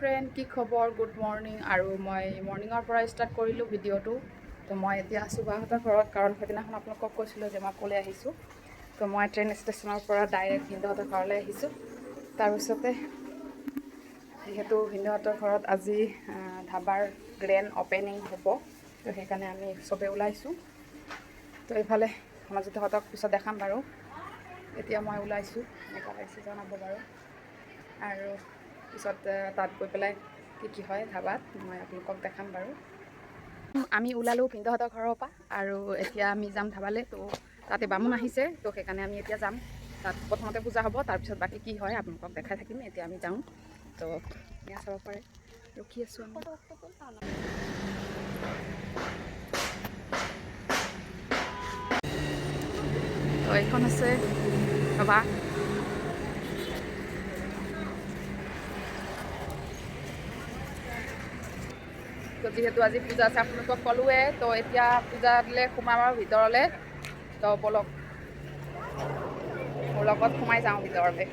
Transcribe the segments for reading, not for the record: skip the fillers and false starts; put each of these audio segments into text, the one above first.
Friend, কি খবৰ? Good morning. আৰু মই মৰ্ণিঙৰ পৰা ষ্টাৰ্ট কৰিলোঁ ভিডিঅ'টো। তো মই এতিয়া আছোঁ বাহঁতৰ ঘৰত, কাৰণ সেইদিনাখন আপোনালোকক কৈছিলোঁ যে মই ক'লৈ আহিছোঁ। তো মই ট্ৰেইন ষ্টেচনৰ পৰা ডাইৰেক্ট ভিনদেউহঁতৰ ঘৰলৈ আহিছোঁ। তাৰপিছতে যিহেতু ভিনদেউহঁতৰ ঘৰত আজি ধাবাৰ গ্ৰেণ্ড অ'পেনিং হ'ব, তো সেইকাৰণে আমি চবেই ওলাইছোঁ। তো এইফালে মাজুহঁতক পিছত দেখাম বাৰু। এতিয়া মই ওলাইছোঁ, এনেকুৱা লাগিছে জনাব বাৰু। আৰু পিছত তাত গৈ পেলাই কি হয় ধাবাত মই আপোনালোকক দেখাম বাৰু। আমি ওলালোঁ ভিনদেউহঁতৰ ঘৰৰ পৰা, আৰু এতিয়া আমি যাম ধাবালৈ। তো তাতে বামুণ আহিছে, তো সেইকাৰণে আমি এতিয়া যাম। তাত প্ৰথমতে পূজা হ'ব, তাৰপিছত বাকী কি হয় আপোনালোকক দেখাই থাকিম। এতিয়া আমি যাওঁ। তো এয়া চাব পাৰে, ৰখি আছোঁ আমি। তো এইখন আছে ধাবা। তো যিহেতু আজি পূজা আছে আপোনালোকক ক'লোৱে, তো এতিয়া পূজালৈ সোমাম আৰু ভিতৰলৈ। তো বলক মোৰ লগত সোমাই যাওঁ ভিতৰলৈ।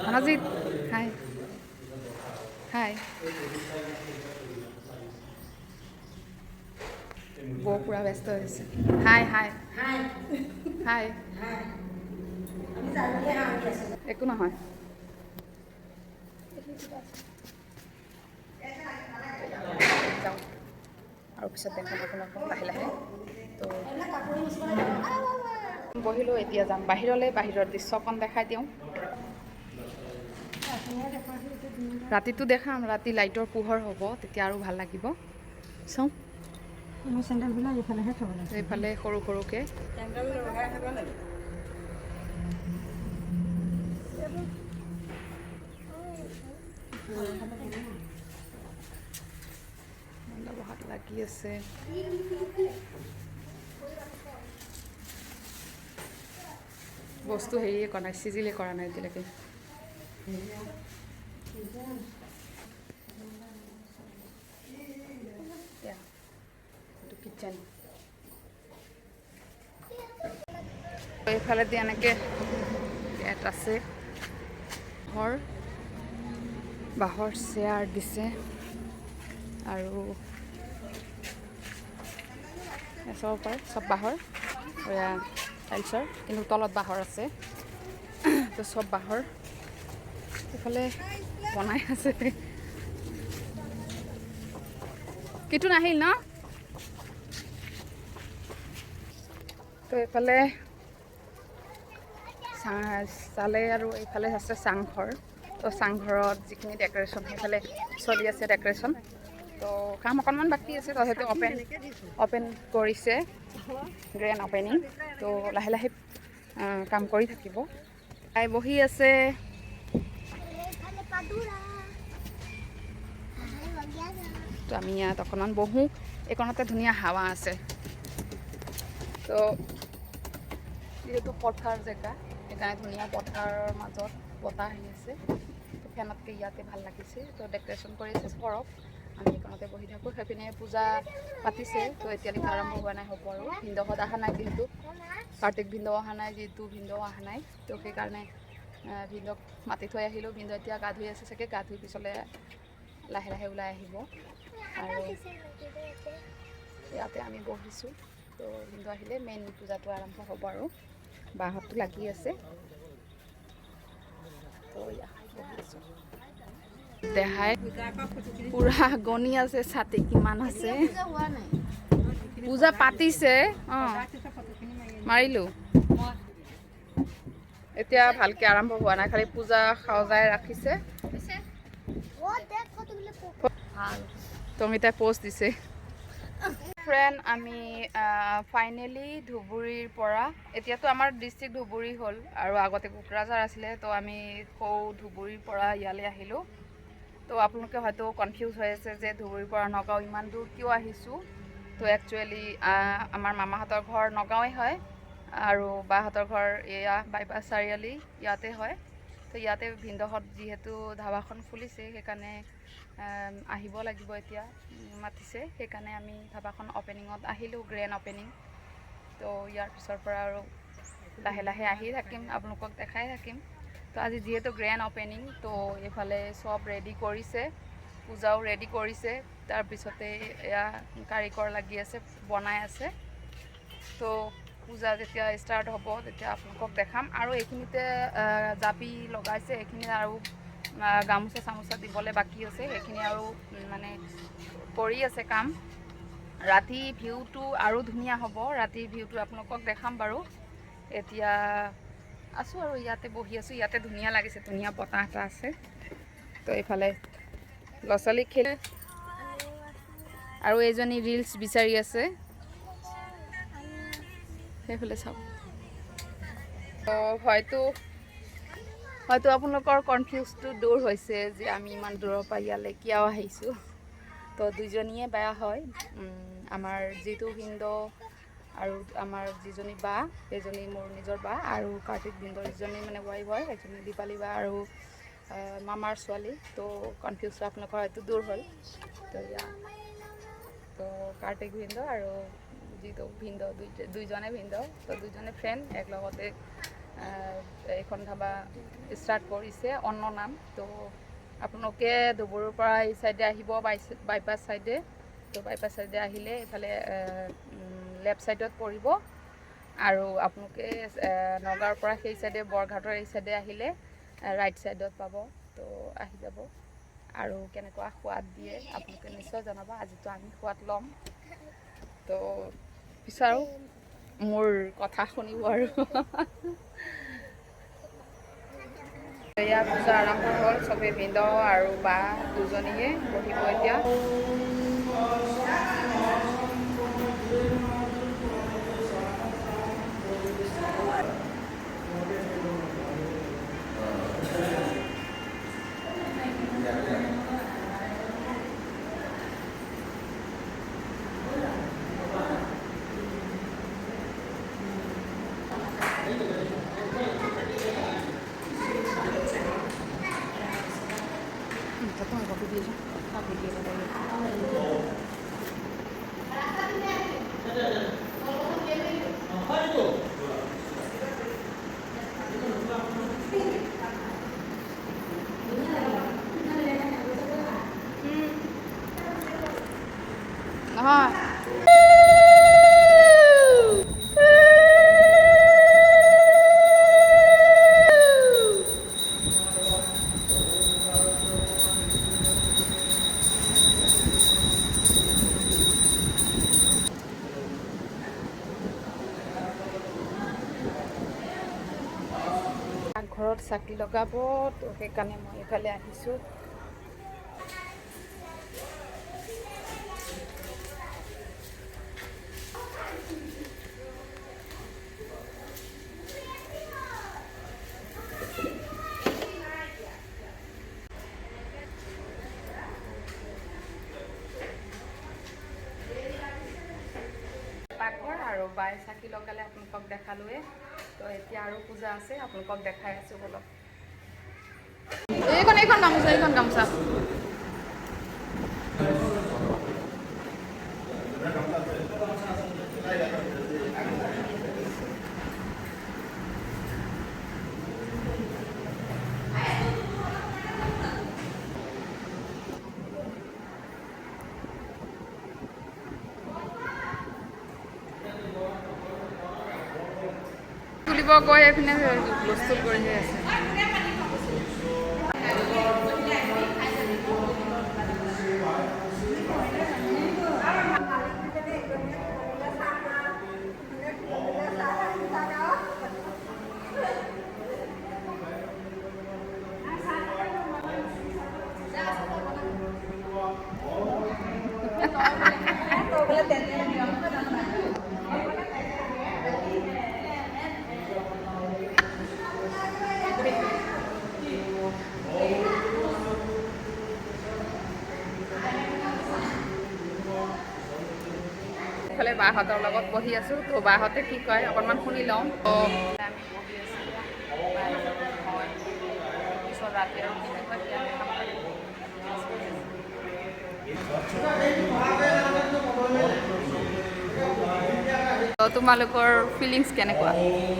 Manazit, hi. Hi. বৌ পুৰা ব্যস্ত হৈছে। হাই হাই হাই। একো নহয়। যাওঁ আৰু পিছত দেখাম আপোনালোকক লাহে লাহে। তো বহিলোঁ, এতিয়া যাম বাহিৰলৈ। বাহিৰৰ দৃশ্যকণ দেখাই দিওঁ। ৰাতিটো দেখাম, ৰাতি লাইটৰ পোহৰ হ'ব, তেতিয়া আৰু ভাল লাগিব। চাওঁ চেণ্ডেলবিলাক এইফালেহে থ'ব লাগে, এইফালে সৰু সৰুকৈ। বহাত লাগি আছে। বস্তু হেৰিয়ে কৰা নাই, চিজিলে কৰা নাই এতিয়ালৈকে। এইটো কিটচেন। এইফালেদি এনেকৈ গেট আছে। বাঁহৰ চেয়াৰ দিছে, আৰু চাব পাৰে চব বাঁহৰ, টাইলছৰ, কিন্তু তলত বাঁহৰ আছে। তো চব বাঁহৰ। এইফালে বনাই আছে। কিটো নাহিল ন? তো এইফালে চালে, আৰু এইফালে আছে চাংঘৰ। তো চাংঘৰত যিখিনি ডেক'ৰেশ্যন, সেইফালে চলি আছে ডেক'ৰেশ্যন। তো কাম অকণমান বাকী আছে, তথাপিও অ'পেন কৰিছে, গ্ৰেণ্ড অ'পেনিং। তো লাহে লাহে কাম কৰি থাকিব। তাই বহি আছে। তো আমি ইয়াত অকণমান বহোঁ। এইকণতে ধুনীয়া হাৱা আছে। তো যিহেতু পথাৰ জেগা, সেইকাৰণে ধুনীয়া পথাৰৰ মাজত বতাহ আহি আছে। তো ফেনতকৈ ইয়াতে ভাল লাগিছে। তো ডেক'ৰেশ্যন কৰিছে, কৰক, আমি এইকণতে বহি থাকোঁ। সেইপিনে পূজা পাতিছে, তো এতিয়ালৈকে আৰম্ভ হোৱা নাই, হ'ব আৰু। ভিনদেউহঁত অহা নাই, যিহেতু কাৰ্তিক ভিনদেউ অহা নাই, যিহেতু ভিনদেউ অহা নাই। তো সেইকাৰণে ভিনদেউক মাতি থৈ আহিলোঁ। ভিনদেউ এতিয়া গা ধুই আছে চাগে, গা ধুই পিছলৈ লাহে লাহে ওলাই আহিব। আৰু ইয়াতে আমি বহিছোঁ। তো ভিনদেউ আহিলে মেইন পূজাটো আৰম্ভ হ'ব আৰু। বাহঁতটো লাগি আছে। তো বহিছোঁ। দেহাই পুৰা গণি আছে ছাতি কিমান আছে। পূজা পাতিছে, অঁ মাৰিলোঁ। এতিয়া ভালকৈ আৰম্ভ হোৱা নাই, খালি পূজা সজাই ৰাখিছে। তমিতাই পোষ্ট দিছে। ফ্ৰেণ্ড, আমি ফাইনেলি ধুবুৰীৰ পৰা, এতিয়াতো আমাৰ ডিষ্ট্ৰিক্ট ধুবুৰী হ'ল, আৰু আগতে কোকৰাঝাৰ আছিলে। তো আমি ধুবুৰীৰ পৰা ইয়ালৈ আহিলোঁ। তো আপোনালোকে হয়তো কনফিউজ হৈ আছে যে ধুবুৰীৰ পৰা নগাঁও ইমান দূৰ কিয় আহিছোঁ। তো একচুৱেলি আমাৰ মামাহঁতৰ ঘৰ নগাঁৱেই হয়, আৰু বাহঁতৰ ঘৰ এয়া বাইপাছ চাৰিআলি ইয়াতে হয়। তো তো ইয়াতে ভিনদেউহঁত যিহেতু ধাবাখন খুলিছে সেইকাৰণে আহিব লাগিব এতিয়া মাতিছে, সেইকাৰণে আমি ধাবাখন অপেনিঙত আহিলোঁ, গ্ৰেণ্ড অপেনিং। তো ইয়াৰ পিছৰ পৰা আৰু লাহে লাহে আহি থাকিম, আপোনালোকক দেখাই থাকিম। তো আজি যিহেতু গ্ৰেণ্ড অপেনিং, তো এইফালে চব ৰেডি কৰিছে, পূজাও ৰেডি কৰিছে, তাৰপিছতে এয়া কাৰিকৰ লাগি আছে, বনাই আছে। তো পূজা যেতিয়া ষ্টাৰ্ট হ'ব তেতিয়া আপোনালোকক দেখাম। আৰু এইখিনিতে জাপি লগাইছে, এইখিনি আৰু গামোচা চামোচা দিবলৈ বাকী আছে, সেইখিনি আৰু মানে কৰি আছে কাম। ৰাতি ভিউটো আৰু ধুনীয়া হ'ব, ৰাতিৰ ভিউটো আপোনালোকক দেখাম বাৰু। এতিয়া আছোঁ আৰু ইয়াতে বহি আছোঁ, ইয়াতে ধুনীয়া লাগিছে, ধুনীয়া বতাহ এটা আছে। তো এইফালে ল'ৰা ছোৱালী খেলে আৰু এইজনী ৰিলচ বিচাৰি আছে, সেইফালে চাওক। তো হয়তো আপোনালোকৰ কনফিউজটো দূৰ হৈছে যে আমি ইমান দূৰৰ পৰা ইয়ালৈ কিয় আহিছোঁ। তো দুইজনীয়ে বেয়া হয়, আমাৰ যিটো ভিনদেউ আৰু আমাৰ যিজনী বা, সেইজনী মোৰ নিজৰ বা, আৰু কাৰ্তিক ভিনদেউৰ যিজনী মানে ৱাইফ হয়, সেইজনী দীপালী বা আৰু মামাৰ ছোৱালী। তো কনফিউজটো আপোনালোকৰ হয়তো দূৰ হ'ল। তো তো কাৰ্তিক ভিনদেউ আৰু যিটো ভিনদেউ, দুইজনে ভিনদেউ, তো দুইজনে ফ্ৰেণ্ড, একেলগতে এইখন ধাবা ষ্টাৰ্ট কৰিছে, অন্ন নাম। তো আপোনালোকে ধুবুৰীৰ পৰা এই চাইডে আহিব, বাইপাছ চাইডে। তো বাইপাছ চাইডে আহিলে এইফালে লেফ্ট চাইডত পৰিব, আৰু আপোনালোকে নগাঁৱৰ পৰা সেই চাইডে বৰঘাটৰ এই চাইডে আহিলে ৰাইট চাইডত পাব। তো আহি যাব, আৰু কেনেকুৱা সোৱাদ দিয়ে আপোনালোকে নিশ্চয় জনাব। আজিতো আমি সোৱাদ ল'ম, তো বিচাৰোঁ মোৰ কথা শুনিব আৰু। এয়া পূজা আৰম্ভ হ'ল, চবেই ভিনদেউ আৰু বা দুজনীয়ে বহিব এতিয়া। নহয় ঘৰত চাকি লগাব, তো সেইকাৰণে মই এইফালে আহিছোঁ। পাকঘৰ আৰু বাই চাকি লগালে আপোনালোকক দেখালোৱে। তো এতিয়া আৰু পূজা আছে, আপোনালোকক দেখাই আছোঁ বলক। এইখন গামোচা, এইখন গামোচা। তুলিব গৈ এইপিনে হুলস্থুল কৰি আছে। এইফালে বাহঁতৰ লগত বহি আছোঁ, তো বাহঁতে কি কয় অকণমান শুনি লওঁ। আমি বহি আছোঁ, ৰাতি আৰু কেনেকুৱা কি আমি খাব পাৰিম। তোমালোকৰ ফিলিংছ কেনেকুৱা?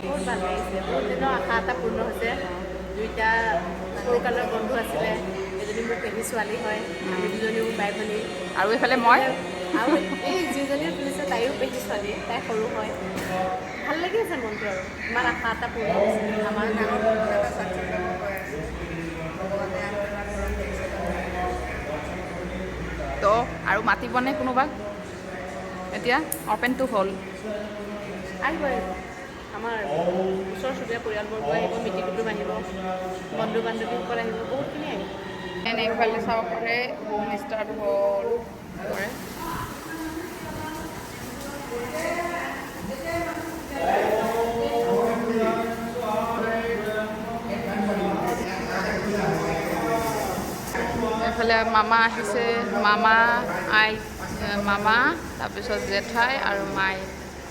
বহুত ভাল লাগিছে। বহুত দিনৰ আশা এটা পূৰ্ণ হৈছে। দুইটা সৰুকালৰ বন্ধু আছিলে, এজনী মোৰ পেহী ছোৱালী হয়, আমি দুজনী মোৰ বাই ভনী। আৰু এইফালে মই আৰু এই যিজনীও তুলিছে তাইও পেহী ছোৱালী, তাই সৰু হয়। ভাল লাগি আছে মনটো আৰু ইমান আশা এটা পূৰ্ণ হৈছে। আমাৰ ডাঙৰ বন্ধু এটা চাকচেছ হ'ব গৈ আছে। ভগৱানে আশীৰ্বাদ কৰক ভৱিষ্যতলৈ। তো আৰু মাতিবনে কোনোবাক? এতিয়া অ'পেনটো হ'ল। আহিব আমাৰ ওচৰ চুবুৰীয়া পৰিয়ালবৰ্গ আহিব, মিতিৰ কুটুম আহিব, বন্ধু বান্ধৱীসকল আহিব, বহুতখিনি আহিব। এইফালে চাব পাৰে হোম ষ্টাৰ্ট হ'ল কৰে। এইফালে মামা আহিছে, মামা তাৰপিছত জেঠাই আৰু মাই,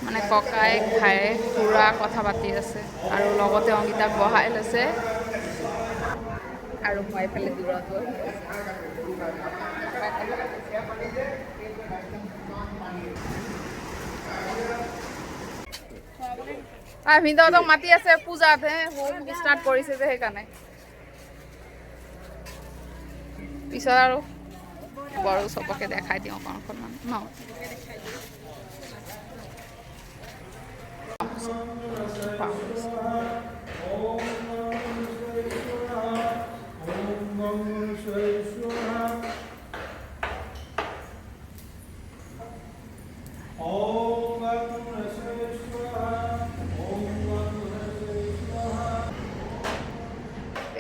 মানে ককাই খাই পুৰা কথা পাতি আছে আৰু লগতে অংকিতাক বহাই লৈছে আৰু মই এইফালে দূৰত ভিনদেউহঁতক মাতি আছে পূজাত, হোম ষ্টাৰ্ট কৰিছে যে সেইকাৰণে। পিছত আৰু বাৰু চবকে দেখাই দিওঁ অকণমান ন।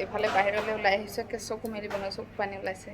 এইফালে বাহিৰলৈ ওলাই আহিছে, চকু মেলিব নহয়, চকু পানী ওলাইছে।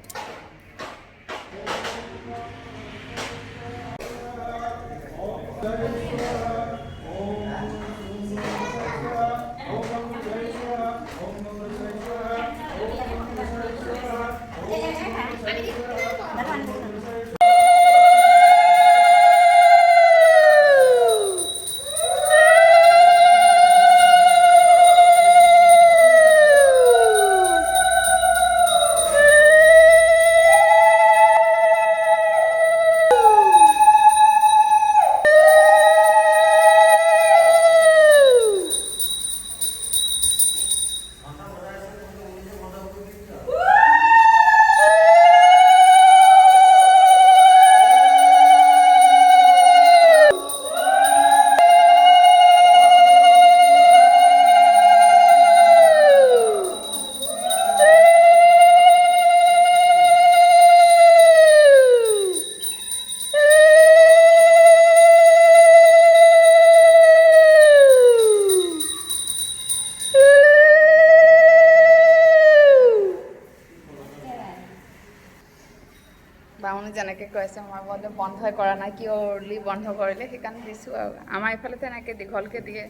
বামুণী যেনেকৈ কৈছে, মই বোলো বন্ধই কৰা নাই, কিয় অৰ্লি বন্ধ কৰিলে, সেইকাৰণে দিছোঁ আৰু। আমাৰ এইফালেতো এনেকৈ দীঘলকৈ দিয়ে।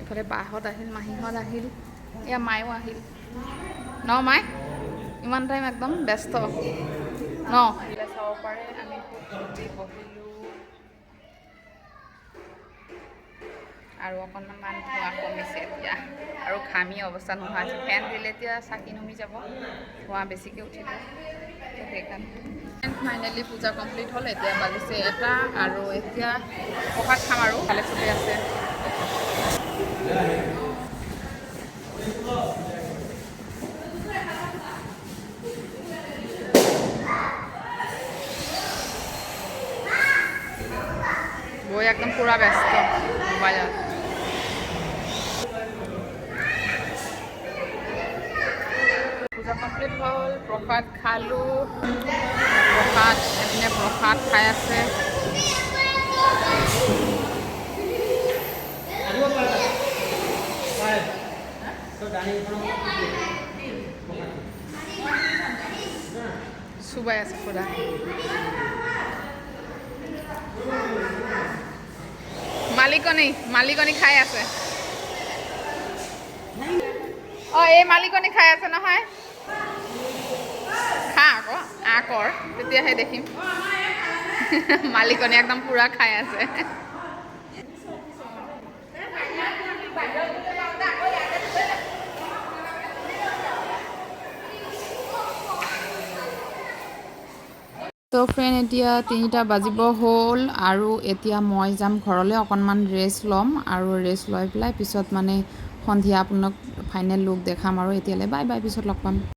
এইফালে বাহঁত আহিল, মাহীহঁত আহিল, এয়া মায়েও আহিল ন। মাই ইমান টাইম একদম ব্যস্ত ন। চাব পাৰে আমি খুব জলদি বহিলোঁ আৰু অকণমান ধোঁৱা কমিছে এতিয়া, আৰু ঘামি অৱস্থা নোহোৱা হৈছে। ফেন দিলে এতিয়া চাকি নুমি যাব, ধোঁৱা বেছিকৈ উঠিব, সেইকাৰণে। ফাইনেলি পূজা কমপ্লিট হ'ল। এতিয়া বাজিছে 1টা আৰু এতিয়া প্ৰসাদ খাম আৰু ভালে চলি আছে। বৈ একদম পুৰা ব্যস্ত মোবাইলত। পূজা কমপ্লিট হ'ল, প্ৰসাদ খালোঁ। এপিনে প্ৰসাদ খাই আছে। চুবাই আছে পুৰা। মালিকনী খাই আছে। এই মালিকনী খাই আছে নহয়, খা আকৌ তেতিয়াহে দেখিম। মালিকনী একদম পুৰা খাই আছে। তো ফ্ৰেণ্ড এতিয়া 3টা বাজিব হ'ল আৰু এতিয়া মই যাম ঘৰলৈ অকণমান ৰেষ্ট ল'ম আৰু ৰেষ্ট লৈ পেলাই পিছত মানে সন্ধিয়া আপোনাক ফাইনেল লুক দেখাম আৰু এতিয়ালৈ বাই বাই পিছত লগ পাম